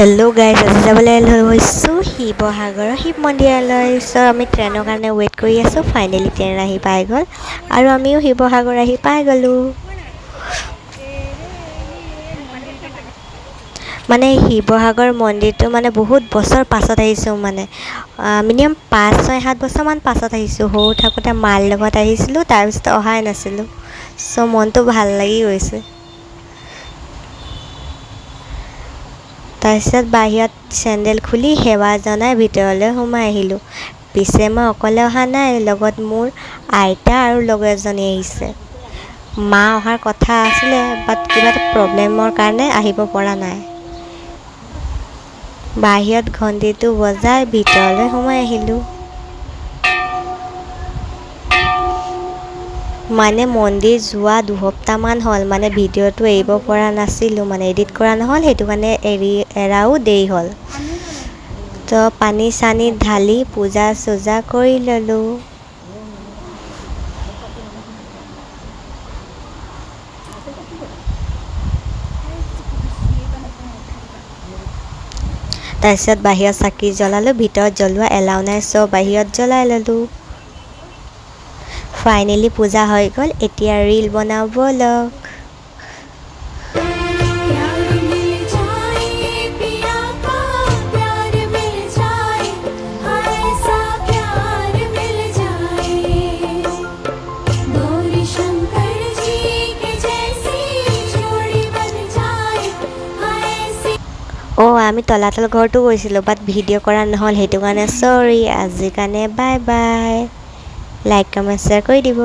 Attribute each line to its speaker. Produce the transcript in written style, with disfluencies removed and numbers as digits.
Speaker 1: Hello' guys, আজি যাবলৈ হৈছোঁ শিৱসাগৰৰ শিৱ মন্দিৰলৈ। চ' আমি ট্ৰেইনৰ কাৰণে ৱেইট কৰি আছোঁ। ফাইনেলি ট্ৰেইন আহি পাই গ'ল আৰু আমিও শিৱসাগৰ আহি পাই গ'লোঁ। মানে শিৱসাগৰ মন্দিৰটো বহুত বছৰ পাছত আহিছোঁ, মিনিমাম 5-6-7 বছৰমান পাছত আহিছোঁ। সৰু থাকোঁতে মাৰ লগত আহিছিলোঁ, তাৰপিছত অহাই নাছিলোঁ। চ' মনটো ভাল লাগি গৈছে। তাৰপিছত বাহিৰত চেণ্ডেল খুলি সেৱা জনাই ভিতৰলৈ সোমাই আহিলোঁ। পিছে মই অকলে অহা নাই, লগত মোৰ আইতা আৰু লগৰ এজনী আহিছে। মা অহাৰ কথা আছিলে, বাট কিবা এটা প্ৰব্লেমৰ কাৰণে আহিব পৰা নাই। বাহিৰত ঘণ্টিটো বজাই ভিতৰলৈ সোমাই আহিলোঁ। মন্দিৰ যোৱা 2 সপ্তাহমান হ'ল, ভিডিঅ'টো এৰিব পৰা নাছিলোঁ, এডিট কৰা নহ'ল, সেইটো কাৰণে এৰাও দেৰি হ'ল। তো পানী চানী ঢালি পূজা চূজা কৰি ল'লোঁ। তাৰপিছত বাহিৰত চাকি জ্বলালোঁ, ভিতৰত জ্বলোৱা এলাও নাই, চ' বাহিৰত জ্বলাই ল'লোঁ। ফাইনেলি পূজা হৈ গ'ল, এতিয়া ৰীল বনাওঁ ব'লক। আমি তলাতল ঘৰটো গৈছিলোঁ, বাট ভিডিঅ' কৰা নহ'ল, সেইটো কাৰণে চৰি। আজিৰ কাৰণে bye bye. Like comment share কৰি দিব।